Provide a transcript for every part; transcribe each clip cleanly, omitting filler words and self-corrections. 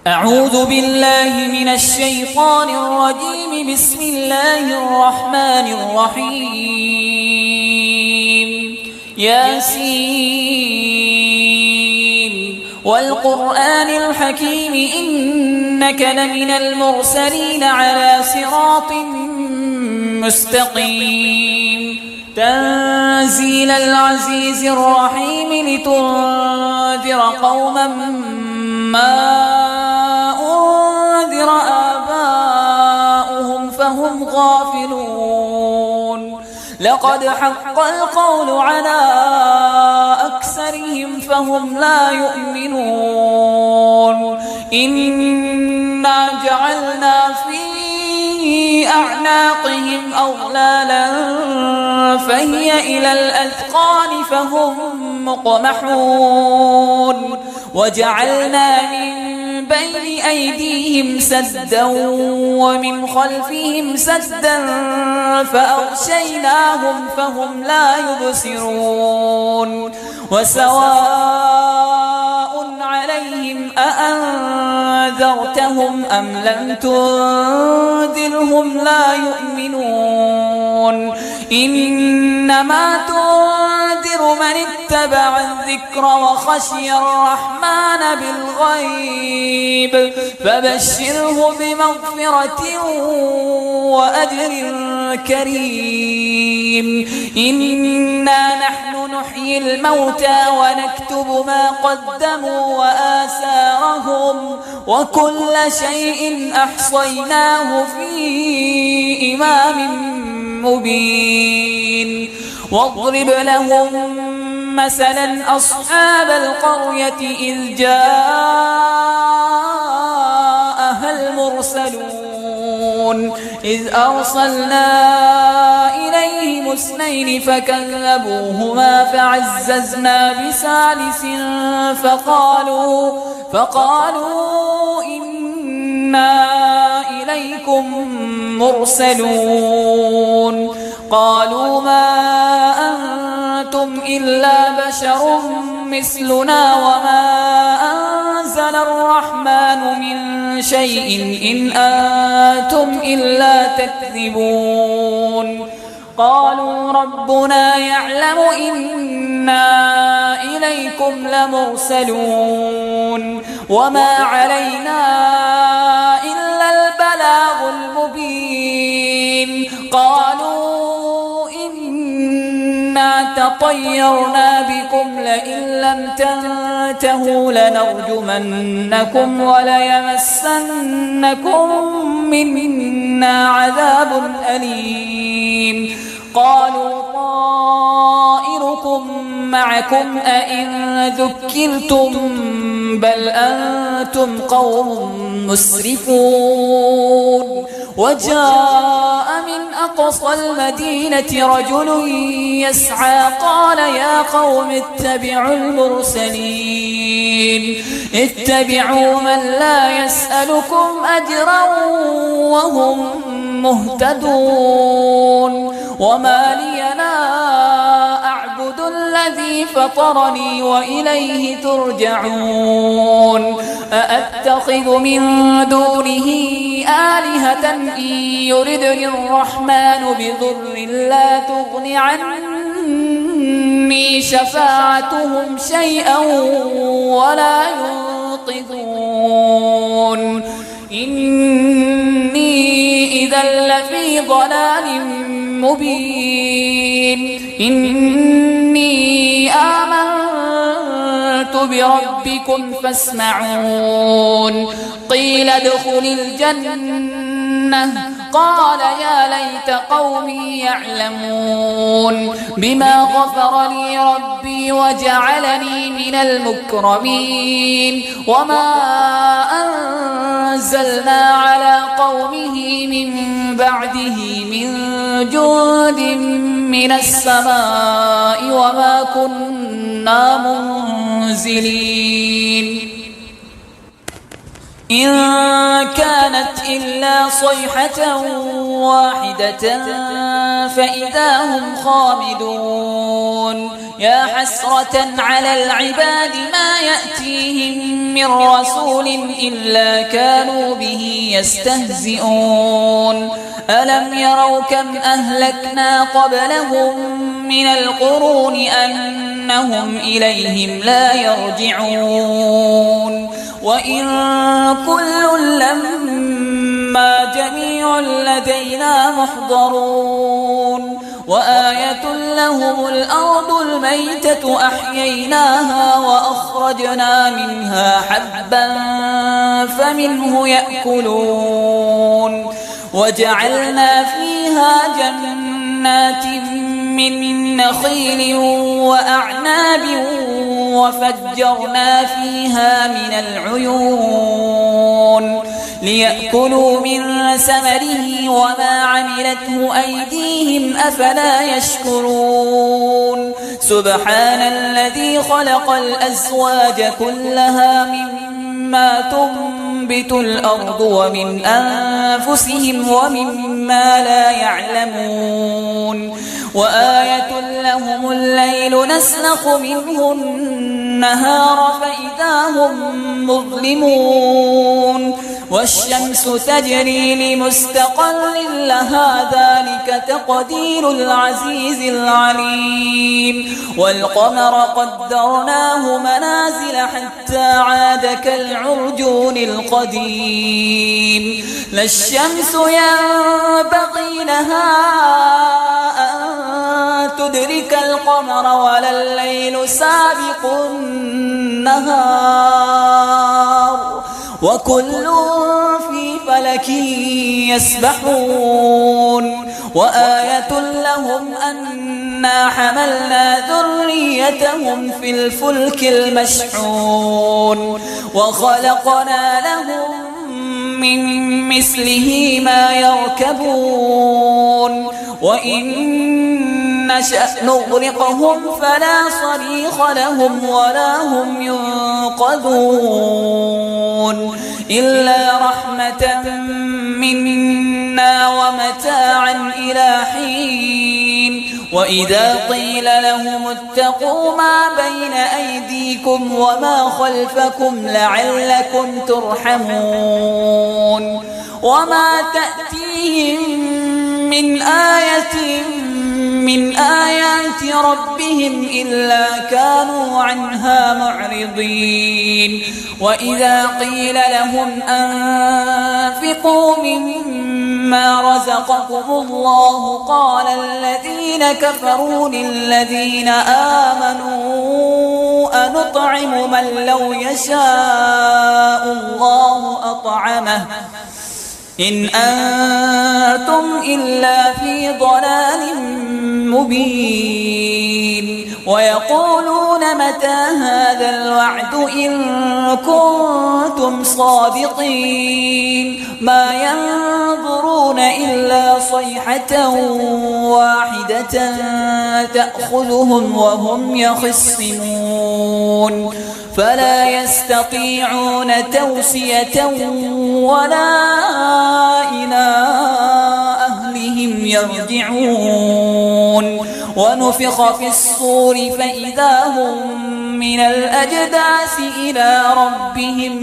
أعوذ بالله من الشيطان الرجيم. بسم الله الرحمن الرحيم. ياسين والقرآن الحكيم إنك لمن المرسلين على صراط مستقيم. تنزيل العزيز الرحيم لتنذر قوما ما أنذر آباؤهم فهم غافلون. لقد حق القول على أكثرهم فهم لا يؤمنون. إنا جعلنا في أعناقهم أغلالا فهي إلى الأذقان فهم مقمحون. وجعلنا من بين أيديهم سدا ومن خلفهم سدا فأغشيناهم فهم لا يبصرون. وسواء عليهم أأنذرتهم أم لم تنذرهم لا يؤمنون. إنما تنذر من اتبع الذكر وخشي الرحمن بالغيب فبشره بمغفرة وأجر كريم. إنا نحن نحيي الموتى ونكتب ما قدموا وآثارهم وكل شيء أحصيناه في إمام مبين. واضرب لهم مثلا أصحاب القرية إذ جاءها المرسلون إذ أرسلنا إليهم اثنين فكذبوهما فعززنا بثالث فقالوا إنا إليكم مرسلون. قالوا ما أنتم إلا بشر مثلنا وما أنزل الرحمن من شيء إن أنتم إلا تكذبون. قالوا ربنا يعلم إنا إليكم لمرسلون وما علينا إلا البلاغ المبين. قالوا إنا تطيرنا بكم لئن لم تنتهوا لنرجمنكم وليمسنكم منا عذاب أليم. قالوا طائركم معكم أئن ذكرتم بل أنتم قوم مسرفون. وجاء من أقصى المدينة رجل يسعى قال يا قوم اتبعوا المرسلين اتبعوا من لا يسألكم أجرا وهم مهتدون. وما لي لا أعبد الذي فطرني وإليه ترجعون. أأتخذ من دونه آلهة إن يردني الرحمن بضر لا تغن عني شفاعتهم شيئا ولا ينقذون. إني إذا لفي ضلال مبين. إني آمنت بربكم فاسمعون. قيل ادخل الجنة قال يا ليت قومي يعلمون بما غفر لي ربي وجعلني من المكرمين. وما أنزلنا على قومه من بعده من جند من السماء وما كنا منزلين. إن كانت إلا صيحة واحدة فإذا هم خامدون يا حسرة على العباد ما يأتيهم من رسول إلا كانوا به يستهزئون ألم يروا كم أهلكنا قبلهم من القرون أنهم إليهم لا يرجعون وإن كل لما جميع لدينا محضرون وآية لهم الأرض الميتة أحييناها وأخرجنا منها حبا فمنه يأكلون وجعلنا فيها جنات من نخيل وأعناب وفجرنا فيها من العيون ليأكلوا من ثمره وما عملته أيديهم أفلا يشكرون سبحان الذي خلق الأزواج كلها مما تنبت الأرض ومن أنفسهم ومما لا يعلمون وآية لهم الليل نسلخ منه النهار فإذا هم مظلمون والشمس تجري لمستقر لها ذلك تقدير العزيز العليم والقمر قدرناه منازل حتى عاد كالعرجون القديم لا الشمس ينبغي لها أن تدرك القمر ولا الليل سابق النهار وكل في فلك يسبحون وآية لهم أنا حملنا ذريتهم في الفلك المشحون وخلقنا لهم من مثله ما يركبون وإن نشأ نغرقهم فلا صريخ لهم ولا هم ينقذون إلا رحمة منا ومتاعا إلى حين وإذا قيل لهم اتقوا ما بين أيديكم وما خلفكم لعلكم ترحمون وما تأتيهم من آية من آيات ربهم إلا كانوا عنها معرضين وإذا قيل لهم أنفقوا مما رزقكم الله قال الذين كفروا للذين آمنوا أنطعم من لو يشاء الله أطعمه إن أنتم إلا في ضلال مبين ويقولون متى هذا الوعد إن كنتم صادقين ما ينظرون إلا صيحة واحدة تأخذهم وهم يخصمون فلا يستطيعون توصية ولا إلى أهلهم يرجعون ونفخ في الصور فإذا هم من الأجداث إلى ربهم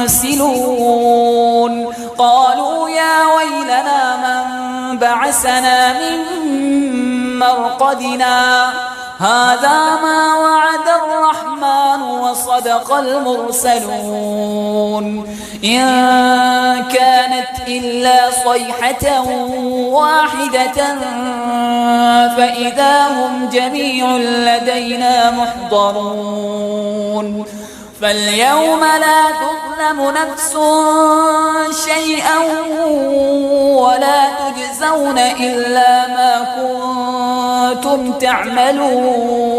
ينسلون قالوا يا ويلنا من بعثنا من مرقدنا هذا ما وعد الرحمن وصدق المرسلون إن كانت إلا صيحة واحدة فإذا هم جميع لدينا محضرون فاليوم لا تظلم نفس شيئا ولا تجزون إلا ما كنتم تعملون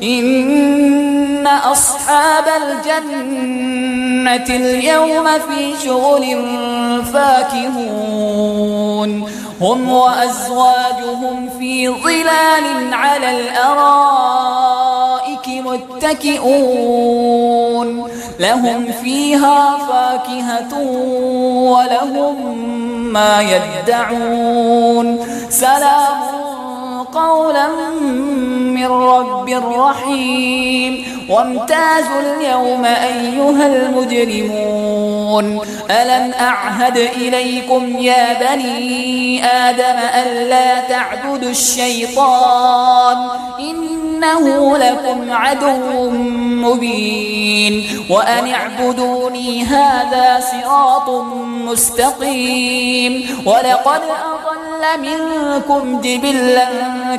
إن أصحاب الجنة اليوم في شغل فاكهون هم وأزواجهم في ظلال على الأرائك متكئون لهم فيها فاكهة ولهم ما يدعون سلام قولا من رب رحيم وامتازوا اليوم أيها المجرمون ألم أعهد إليكم يا بني آدم ألا تعبدوا الشيطان إنه لكم عدو مبين وأن اعبدوني هذا صراط مستقيم ولقد أضل منكم جبلا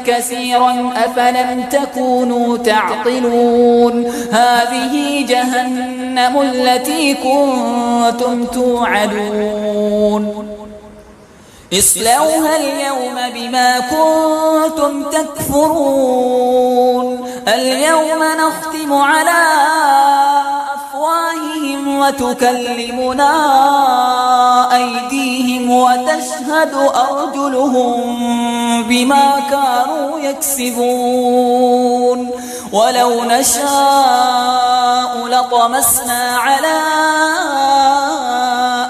كثيرا أفلم تكونوا تعقلون هذه جهنم التي كنتم توعدون اصلوها اليوم بما كنتم تكفرون اليوم نختم على أفواههم وتكلمنا أيديهم وتشهد أرجلهم بما كانوا يكسبون ولو نشاء لطمسنا على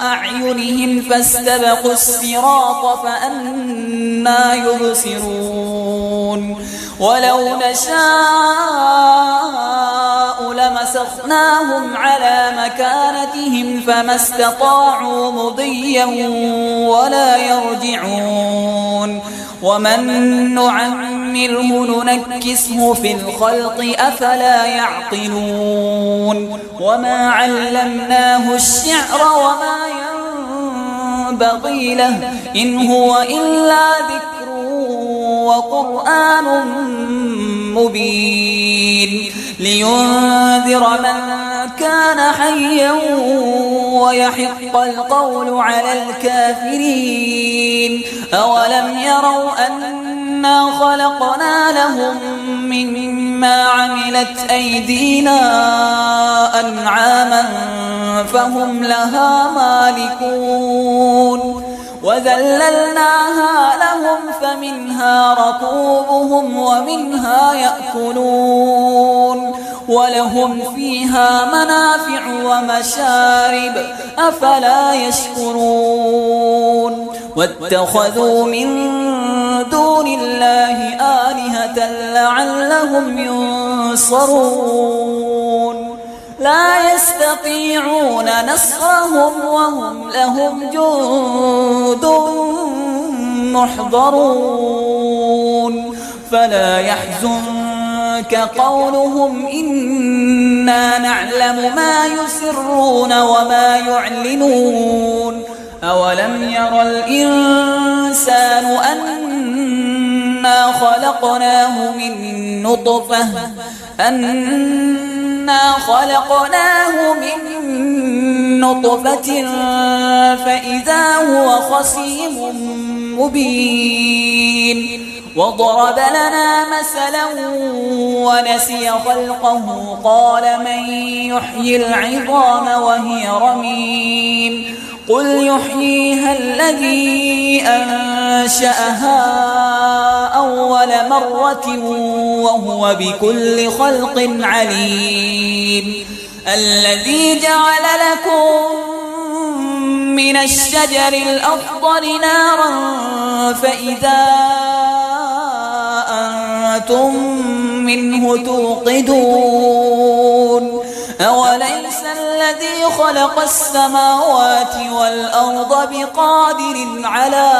أعينهم فاستبقوا الصراط فأنى يبصرون ولو نشاء لمسخناهم على مكانتهم فما استطاعوا مضيا ولا يرجعون ومن نعمره ننكسه في الخلق أفلا يعقلون وما علمناه الشعر وما ينبغي له إن هو إلا ذكر وقرآن مبين لينذر من كان حيا ويحق القول على الكافرين أولم يروا أنا خلقنا لهم مما عملت أيدينا أنعاما فهم لها مالكون وذللناها لهم فمنها ركوبهم ومنها يأكلون ولهم فيها منافع ومشارب أفلا يشكرون واتخذوا من دون الله آلهة لعلهم ينصرون لا يستطيعون نصرهم وهم لهم جند محضرون فلا يحزنك قولهم إنا نعلم ما يسرون وما يعلنون أولم ير الإنسان أنا خلقناه من نطفة فإذا هو خصيم مبين وضرب لنا مثلا ونسي خلقه قال من يحيي العظام وهي رميم قل يحييها الذي أنشأها أول مرة وهو بكل خلق عليم الذي جعل لكم من الشجر الأخضر نارا فإذا أنتم منه توقدون أوليس الذي خلق السماوات والأرض بقادر على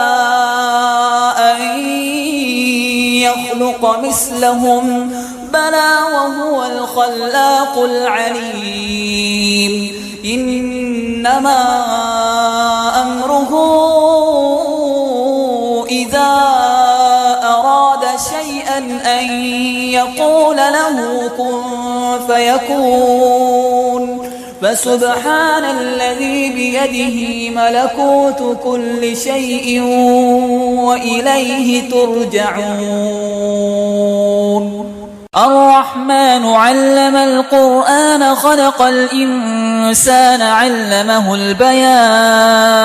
أن يخلق مثلهم بلى وهو الخلاق العليم إنما أمره إذا أراد شيئا أن يقول له كن فيكون فسبحان الذي بيده ملكوت كل شيء وإليه ترجعون الرحمن علم القرآن خلق الإنسان علمه البيان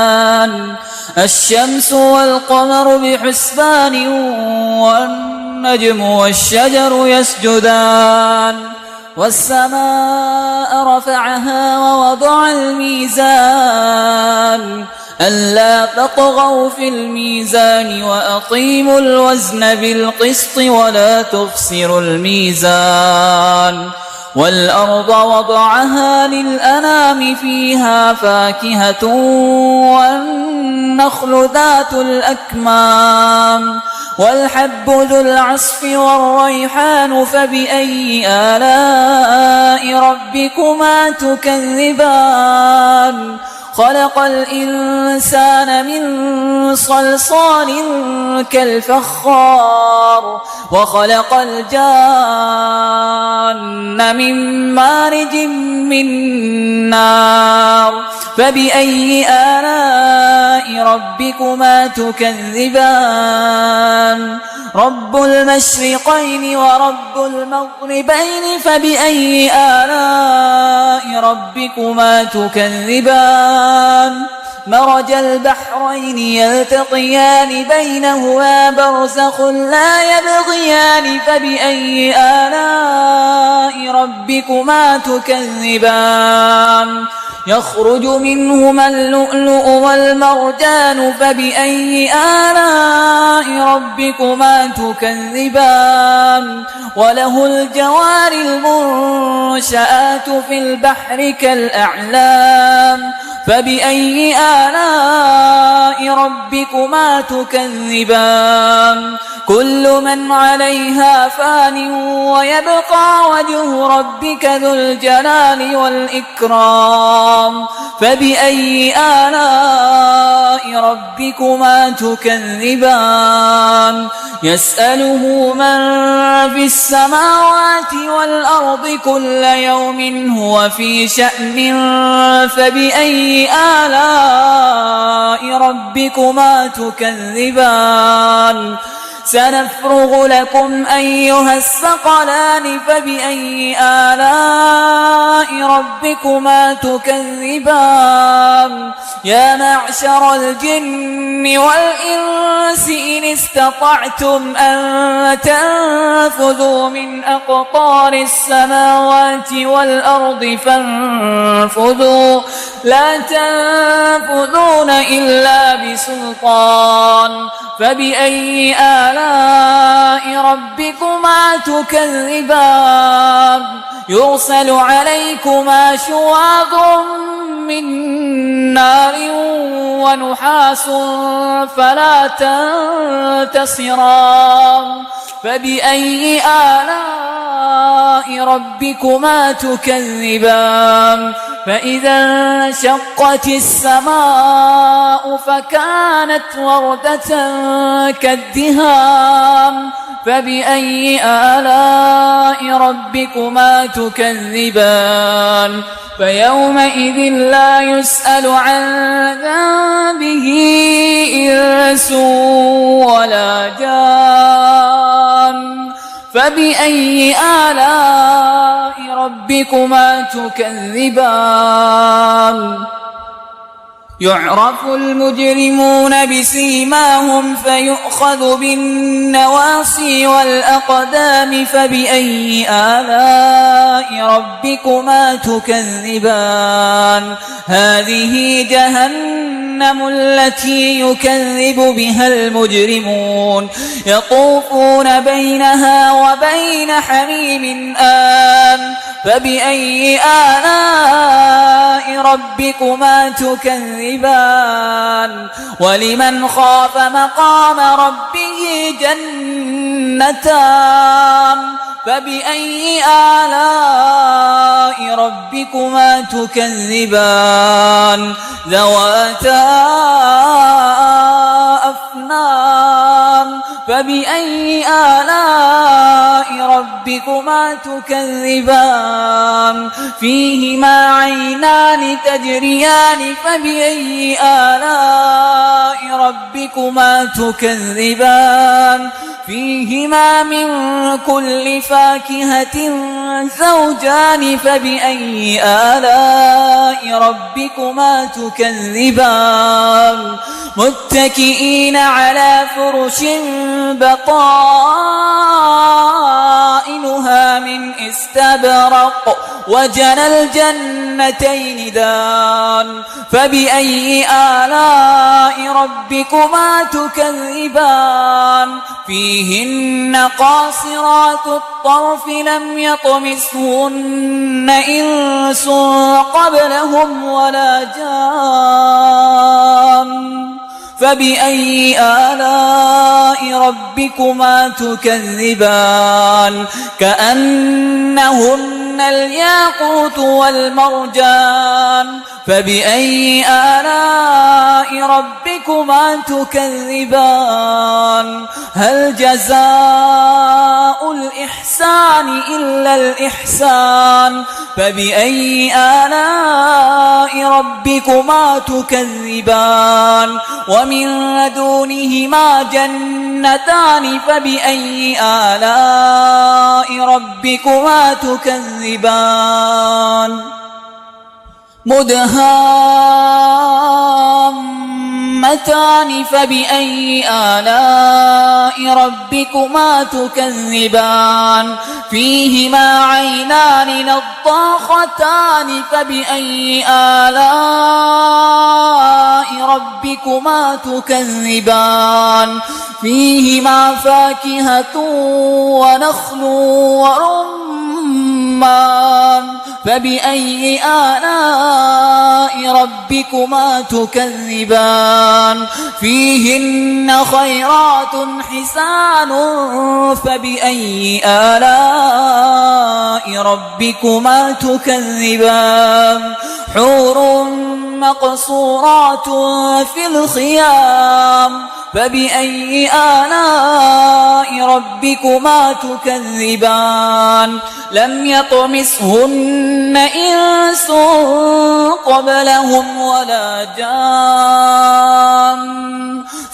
الشمس والقمر بحسبان والنجم والشجر يسجدان والسماء رفعها ووضع الميزان ألا تطغوا في الميزان وأقيموا الوزن بالقسط ولا تخسروا الميزان والأرض وضعها للأنام فيها فاكهة والنخل ذات الأكمام والحب ذو العصف والريحان فبأي آلاء ربكما تكذبان خلق الإنسان من صلصال كالفخار وخلق الجان من مارج من نار فبأي آلاء ربكما تكذبان رب المشرقين ورب المغربين فبأي آلاء ربكما تكذبان مرج البحرين يلتقيان بينهما برزخ لا يبغيان فبأي آلاء ربكما تكذبان يخرج منهما اللؤلؤ والمرجان فبأي آلاء ربكما تكذبان وله الجوار المنشآت في البحر كالأعلام فبأي آلاء ربكما تكذبان كل من عليها فان ويبقى وجه ربك ذو الجلال والإكرام فبأي آلاء ربكما تكذبان يسأله من في السماوات والأرض كل يوم هو في شأن فبأي آلاء ربكما تكذبان سنفرغ لكم أيها الثقلان فبأي آلاء ربكما تكذبان يا معشر الجن والإنس إن استطعتم أن تنفذوا من أقطار السماوات والأرض فانفذوا لا تنفذون إلا بسلطان فبأي آلاء ربكما تكذبان يرسل عليكما شواظ من نار ونحاس فلا تنتصران فبأي آلاء ربكما تكذبان فإذا انشقت السماء فكانت وردة كالدهان فبأي آلاء ربكما تكذبان فيومئذ فلا يسأل عن ذنبه إنس ولا جان فبأي آلاء ربكما تكذبان يعرف المجرمون بسيماهم فيؤخذ بالنواصي والأقدام فبأي آلاء ربكما تكذبان هذه جهنم التي يكذب بها المجرمون يطوفون بينها وبين حميم آن فبأي آلاء ربكما تكذبان ولمن خاف مقام ربه جنتان فبأي آلاء ربكما تكذبان ذواتا أفنان فبأي آلاء ربكما تكذبان فيهما عينان تجريان فبأي آلاء ربكما تكذبان فيهما من كل فاكهة زوجان فبأي آلاء ربكما تكذبان متكئين على فرش بطائنها من استبرق وجنى الجنتين دان فبأي آلاء ربكما تكذبان فيهن قاصرات الطرف لم يطمثهن إنس قبلهم ولا جان فبأي آلاء ربكما تكذبان كأنهن الياقوت والمرجان فبأي آلاء ربكما تكذبان هل جزاء الإحسان إلا الإحسان فبأي آلاء ربكما تكذبان ومن دونهما جنتان فبأي آلاء ربكما تكذبان مدهامتان فبأي آلاء ربكما تكذبان فيهما عينان نضاختان فبأي آلاء ربكما تكذبان فيهما فاكهة ونخل ورمان فبأي آلاء ربكما تكذبان فيهن خيرات حسان فبأي آلاء ربكما تكذبان حور مقصورات في الخيام فبأي آلاء ربكما تكذبان لم يطمثهن إنس قبلهم ولا جان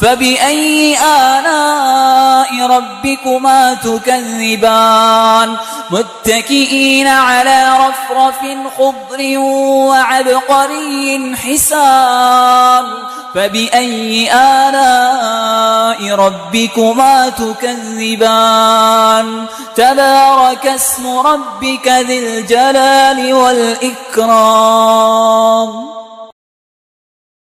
فبأي آلاء ربكما تكذبان متكئين على رفرف خضر وعبقري حسان فبأي آلاء ربكما تكذبان تبارك اسم ربك ذي الجلال والإكرام